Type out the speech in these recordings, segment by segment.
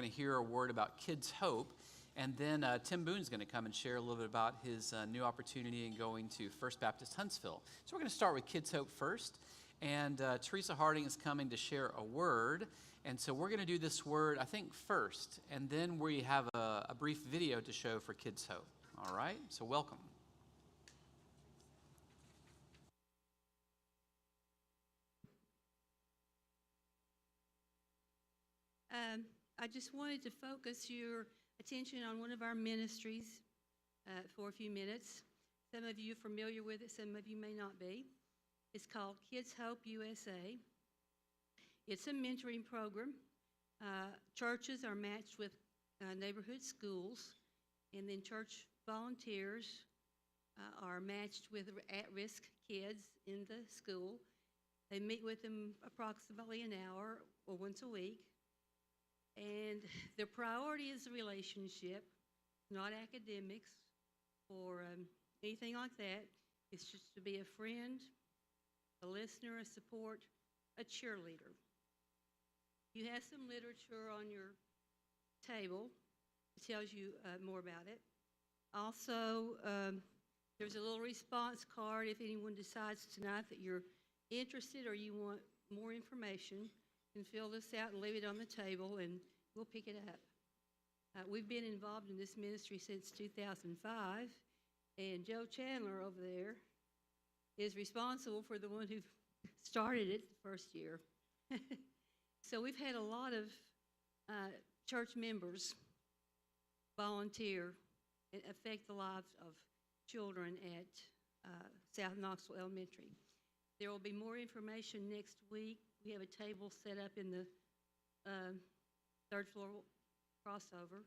going to hear a word about Kids Hope. And then Tim Boone is going to come and share a little bit about his new opportunity in going to First Baptist Huntsville. So we're going to start with Kids Hope first. And Teresa Harding is coming to share a word. And so we're going to do this word, I think, first. And then we have a brief video to show for Kids Hope. All right? So welcome. I just wanted to focus your attention on one of our ministries for a few minutes. Some of you are familiar with it, some of you may not be. It's called Kids Hope USA. It's a mentoring program. Churches are matched with neighborhood schools, and then church volunteers are matched with at-risk kids in the school. They meet with them approximately an hour or once a week. And their priority is the relationship, not academics or anything like that. It's just to be a friend, a listener, a support, a cheerleader. You have some literature on your table that tells you more about it. Also, there's a little response card if anyone decides tonight that you're interested or you want more information. You can fill this out and leave it on the table, and we'll pick it up. We've been involved in this ministry since 2005, and Joe Chandler over there is responsible for the one who started it the first year. So we've had a lot of church members volunteer and affect the lives of children at South Knoxville Elementary. There will be more information next week. We have a table set up in the third floor crossover.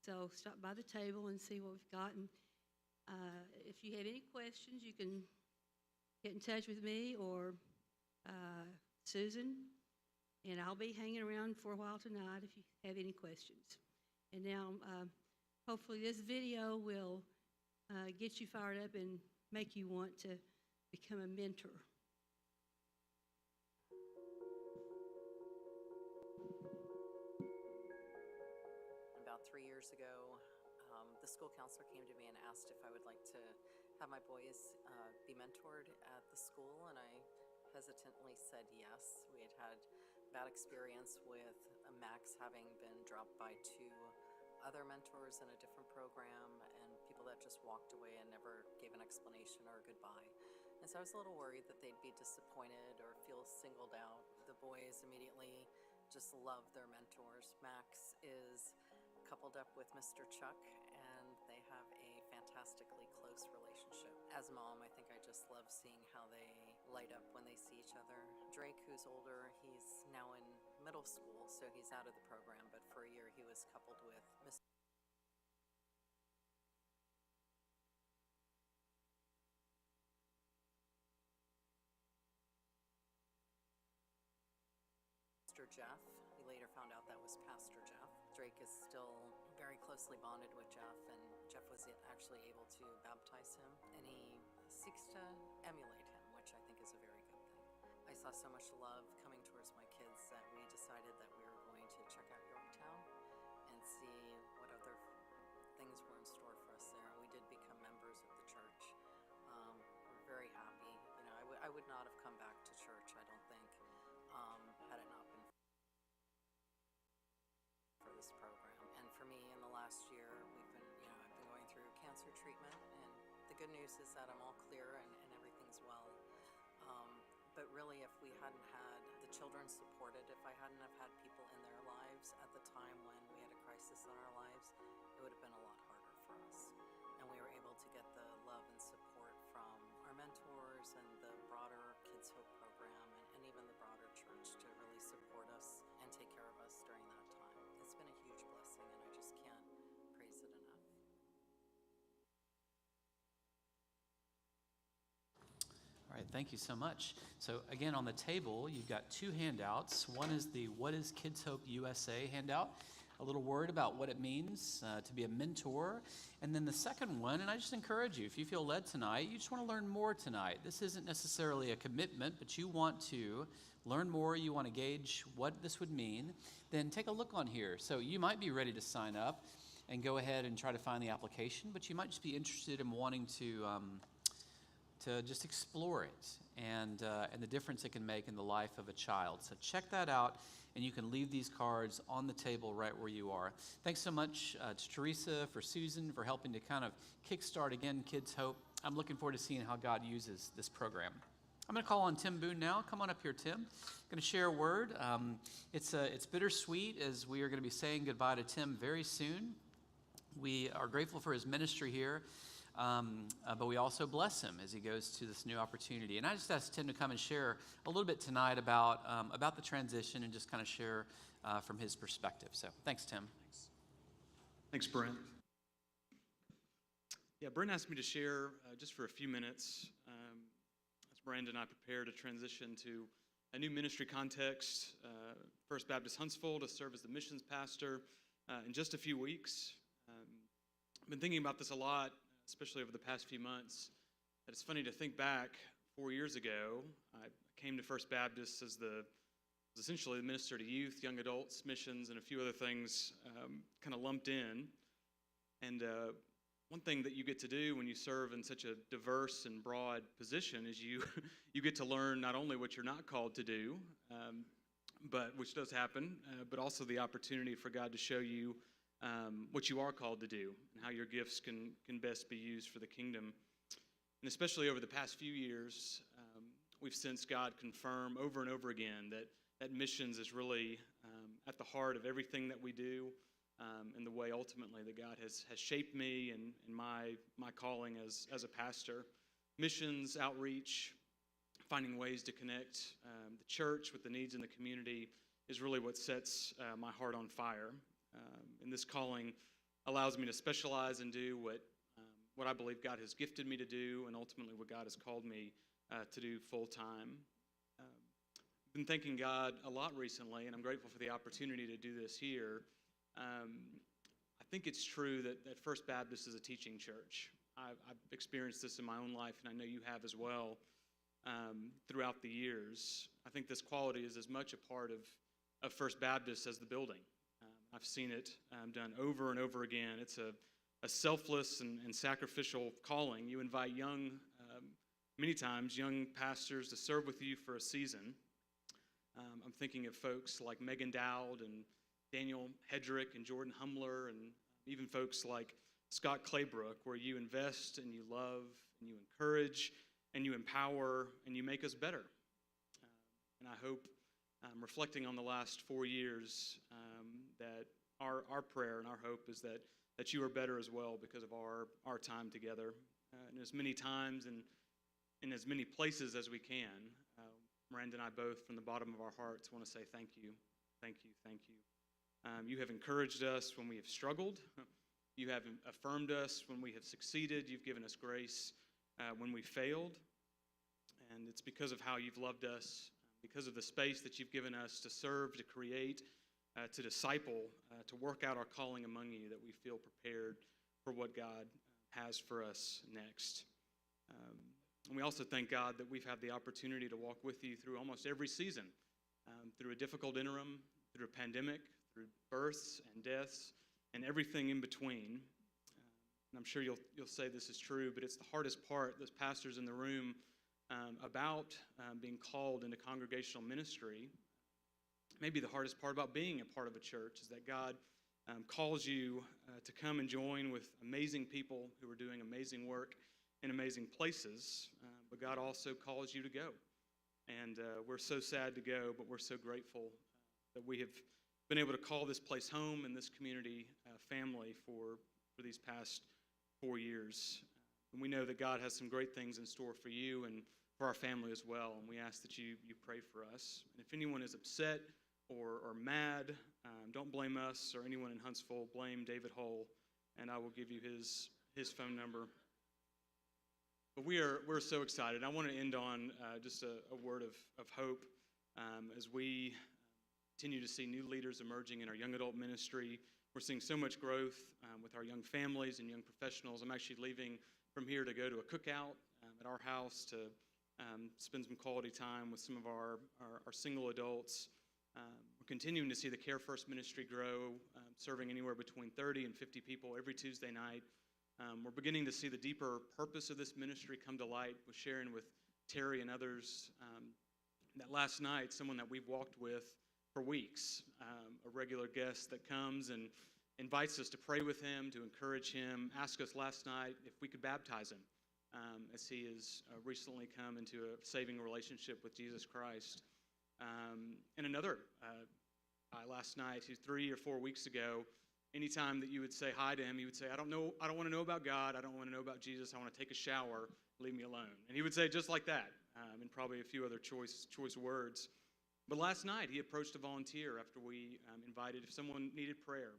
So stop by the table and see what we've got. And if you have any questions, you can get in touch with me or Susan. And I'll be hanging around for a while tonight if you have any questions. And now, hopefully this video will get you fired up and make you want to become a mentor. About 3 years ago, the school counselor came to me and asked if I would like to have my boys be mentored at the school, and I hesitantly said yes. We had had bad experience with Max having been dropped by 2 other mentors in a different program, and people that just walked away and never gave an explanation or a goodbye. And so I was a little worried that they'd be disappointed or feel singled out. The boys immediately just love their mentors. Max is coupled up with Mr. Chuck, and they have a fantastically close relationship. As a mom, I think I just love seeing how they light up when they see each other. Drake, who's older, he's now in middle school, so he's out of the program, but for a year he was coupled with Mr. Jeff. We later found out that was Pastor Jeff. Drake is still very closely bonded with Jeff, and Jeff was actually able to baptize him, and he seeks to emulate him, which I think is a very good thing. I saw so much love coming towards my kids that we decided that we were going to check out Yorktown and see what other things were in store for us there. We did become members of the church. We're very happy. You know, I would not have come back to church, I don't think, had it not been for this program. And for me, in the last year, I've been going through cancer treatment, and the good news is that I'm all clear and everything's well. But really, if we hadn't had the children supported, if I hadn't have had people in their lives at the time when we had a crisis in our lives, it would have been a lot harder for us. And we were able to get the love and support from our mentors and the broader Kids Hope program and even the broader church to really support us and take care of us during that time. It's been a huge blessing, and I just can't praise it enough. All right, thank you so much. So again, on the table, you've got 2 handouts. One is the What is Kids Hope USA handout, a little word about what it means to be a mentor. And then the second one, and I just encourage you, if you feel led tonight, you just want to learn more tonight. This isn't necessarily a commitment, but you want to learn more, you want to gauge what this would mean, then take a look on here. So you might be ready to sign up and go ahead and try to find the application, but you might just be interested in wanting to just explore it and the difference it can make in the life of a child. So check that out, and you can leave these cards on the table right where you are. Thanks so much to Teresa, for Susan, for helping to kind of kickstart again Kids Hope. I'm looking forward to seeing how God uses this program. I'm going to call on Tim Boone now. Come on up here, Tim. I'm going to share a word. It's bittersweet as we are going to be saying goodbye to Tim very soon. We are grateful for his ministry here, but we also bless him as he goes to this new opportunity. And I just asked Tim to come and share a little bit tonight about the transition and just kind of share from his perspective. So thanks, Tim. Thanks, Brent. Yeah, Brent asked me to share just for a few minutes as Miranda and I prepare to transition to a new ministry context, First Baptist Huntsville, to serve as the missions pastor in just a few weeks. I've been thinking about this a lot, especially over the past few months, that it's funny to think back 4 years ago. I came to First Baptist as essentially the minister to youth, young adults, missions, and a few other things kind of lumped in. And one thing that you get to do when you serve in such a diverse and broad position is you get to learn not only what you're not called to do, but which does happen, but also the opportunity for God to show you what you are called to do and how your gifts can best be used for the kingdom. And especially over the past few years, we've sensed God confirm over and over again that missions is really at the heart of everything that we do, and the way ultimately that God has shaped me and my calling as a pastor. Missions, outreach, finding ways to connect the church with the needs in the community is really what sets my heart on fire. And this calling allows me to specialize and do what I believe God has gifted me to do, and ultimately what God has called me to do full time. I've been thanking God a lot recently, and I'm grateful for the opportunity to do this here. I think it's true that First Baptist is a teaching church. I've experienced this in my own life, and I know you have as well throughout the years. I think this quality is as much a part of First Baptist as the building. I've seen it done over and over again. It's a selfless and sacrificial calling. You invite many times, young pastors to serve with you for a season. I'm thinking of folks like Megan Dowd and Daniel Hedrick and Jordan Humler, and even folks like Scott Claybrook, where you invest and you love and you encourage and you empower and you make us better. And I hope, reflecting on the last 4 years, that our prayer and our hope is that you are better as well because of our time together. And as many times and in as many places as we can, Miranda and I both, from the bottom of our hearts, want to say thank you, thank you, thank you. You have encouraged us when we have struggled. You have affirmed us when we have succeeded. You've given us grace when we failed. And it's because of how you've loved us, because of the space that you've given us to serve, to create, to disciple, to work out our calling among you, that we feel prepared for what God has for us next. And we also thank God that we've had the opportunity to walk with you through almost every season, through a difficult interim, through a pandemic, through births and deaths, and everything in between. And I'm sure you'll say this is true, but it's the hardest part, those pastors in the room, about being called into congregational ministry. Maybe the hardest part about being a part of a church is that God calls you to come and join with amazing people who are doing amazing work in amazing places, but God also calls you to go. And we're so sad to go, but we're so grateful that we have been able to call this place home and this community family for these past 4 years. And we know that God has some great things in store for you and for our family as well, and we ask that you pray for us. And if anyone is upset or mad, don't blame us or anyone in Huntsville. Blame David Hull, and I will give you his phone number. But we're so excited. I want to end on just a word of hope as we continue to see new leaders emerging in our young adult ministry. We're seeing so much growth with our young families and young professionals. I'm actually leaving from here to go to a cookout at our house to spend some quality time with some of our single adults. We're continuing to see the Care First ministry grow, serving anywhere between 30 and 50 people every Tuesday night. We're beginning to see the deeper purpose of this ministry come to light with sharing with Terry and others. That last night, someone that we've walked with for weeks, a regular guest that comes and invites us to pray with him, to encourage him, asked us last night if we could baptize him, as he has recently come into a saving relationship with Jesus Christ. And another last night, 3 or 4 weeks ago, anytime that you would say hi to him, he would say, I don't want to know about God, I don't want to know about Jesus, I want to take a shower, leave me alone. And he would say it just like that, and probably a few other choice words. But last night, he approached a volunteer after we invited, if someone needed prayer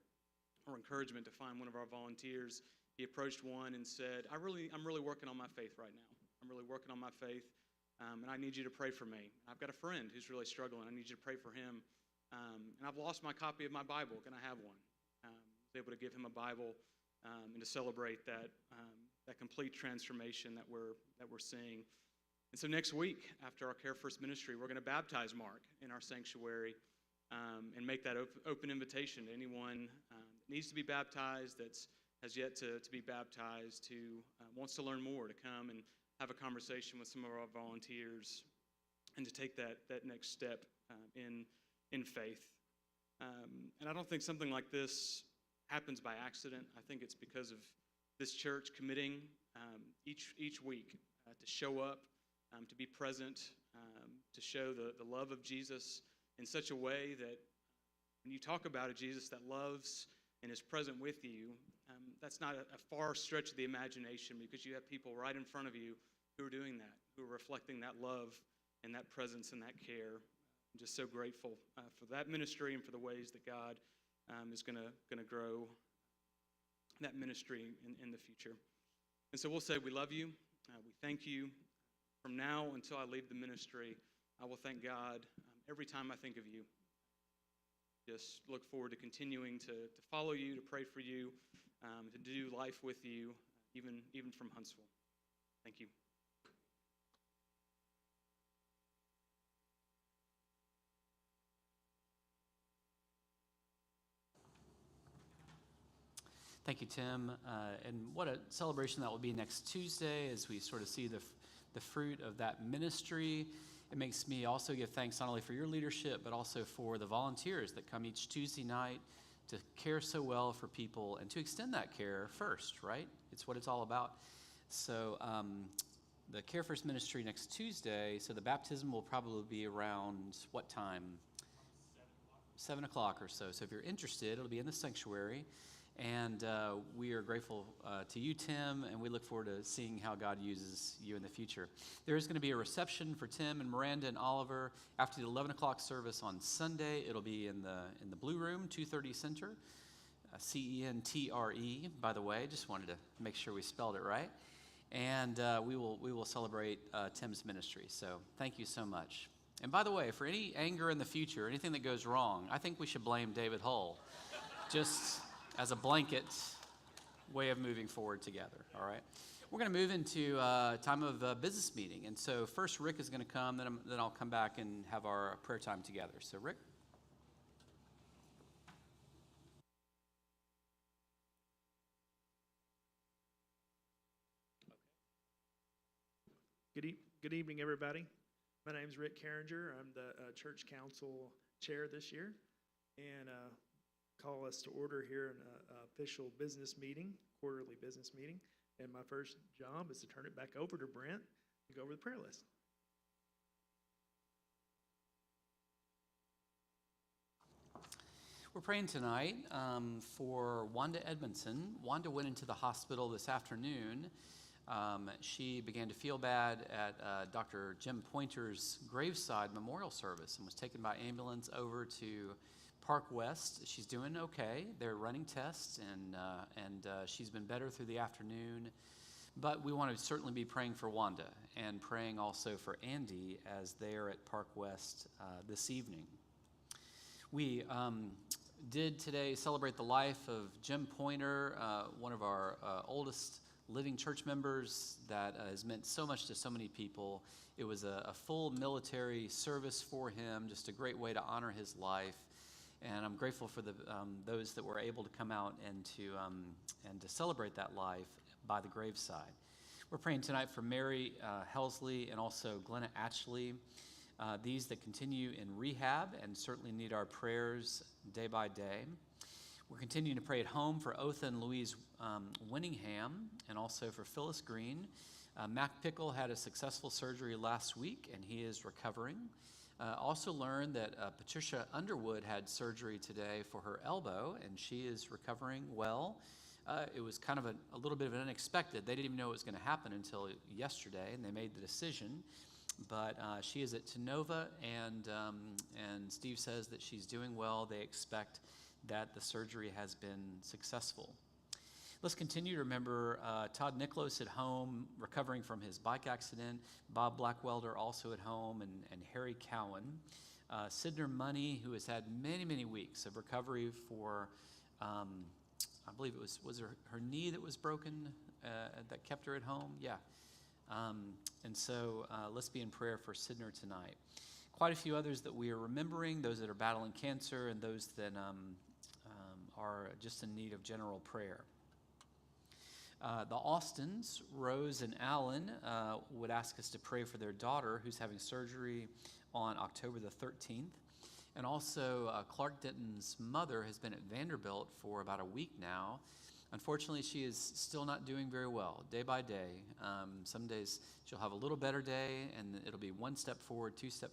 or encouragement, to find one of our volunteers. He approached one and said, I'm really working on my faith right now. I'm really working on my faith, and I need you to pray for me. I've got a friend who's really struggling. I need you to pray for him. And I've lost my copy of my Bible. Can I have one? I was able to give him a Bible and to celebrate that complete transformation that we're seeing. And so next week, after our Care First ministry, we're going to baptize Mark in our sanctuary and make that open invitation to anyone that needs to be baptized, that has yet to be baptized, who wants to learn more, to come and have a conversation with some of our volunteers and to take that next step in faith. And I don't think something like this happens by accident. I think it's because of this church committing each week to show up, to be present, to show the love of Jesus in such a way that when you talk about a Jesus that loves and is present with you, that's not a far stretch of the imagination, because you have people right in front of you who are doing that, who are reflecting that love and that presence and that care. I'm just so grateful for that ministry and for the ways that God is going to grow that ministry in the future. And so we'll say we love you. We thank you. From now until I leave the ministry, I will thank God every time I think of you. Just look forward to continuing to follow you, to pray for you, to do life with you, even from Huntsville. Thank you. Thank you, Tim. And what a celebration that will be next Tuesday as we sort of see the fruit of that ministry. It makes me also give thanks not only for your leadership, but also for the volunteers that come each Tuesday night to care so well for people and to extend that care first, right? It's what it's all about. So the Care First ministry next Tuesday, so the baptism will probably be around what time? 7 o'clock or so. So if you're interested, it'll be in the sanctuary. And we are grateful to you, Tim, and we look forward to seeing how God uses you in the future. There is going to be a reception for Tim and Miranda and Oliver after the 11 o'clock service on Sunday. It'll be in the Blue Room, 230 Center, CENTRE, by the way. Just wanted to make sure we spelled it right. And we will celebrate Tim's ministry. So thank you so much. And by the way, for any anger in the future, anything that goes wrong, I think we should blame David Hull. Just as a blanket way of moving forward together, all right? We're going to move into time of business meeting. And so first Rick is going to come, then I'll come back and have our prayer time together. So Rick? Good evening, everybody. My name is Rick Carringer. I'm the church council chair this year, and call us to order here in an official business meeting, quarterly business meeting. And my first job is to turn it back over to Brent to go over the prayer list. We're praying tonight for Wanda Edmondson. Wanda went into the hospital this afternoon. She began to feel bad at Dr. Jim Pointer's graveside memorial service and was taken by ambulance over to Park West. She's doing okay. They're running tests, and she's been better through the afternoon. But we want to certainly be praying for Wanda and praying also for Andy as they are at Park West this evening. We did today celebrate the life of Jim Pointer, one of our oldest living church members that has meant so much to so many people. It was a full military service for him, just a great way to honor his life. And I'm grateful for those that were able to come out and to celebrate that life by the graveside. We're praying tonight for Mary Helsley and also Glenna Atchley, these that continue in rehab and certainly need our prayers day by day. We're continuing to pray at home for Otha and Louise Winningham and also for Phyllis Green. Mac Pickle had a successful surgery last week and he is recovering. Also learned that Patricia Underwood had surgery today for her elbow, and she is recovering well. It was kind of a little bit of an unexpected. They didn't even know it was going to happen until yesterday, and they made the decision. But she is at Tenova, and Steve says that she's doing well. They expect that the surgery has been successful. Let's continue to remember Todd Nicholas at home, recovering from his bike accident. Bob Blackwelder also at home, and Harry Cowan. Sidner Money, who has had many, many weeks of recovery for, I believe it was her knee that was broken that kept her at home? Yeah. And so let's be in prayer for Sidner tonight. Quite a few others that we are remembering, those that are battling cancer and those that are just in need of general prayer. The Austins, Rose and Alan, would ask us to pray for their daughter who's having surgery on October the 13th. And also Clark Denton's mother has been at Vanderbilt for about a week now. Unfortunately, she is still not doing very well, day by day. Some days she'll have a little better day, and it'll be one step forward, two steps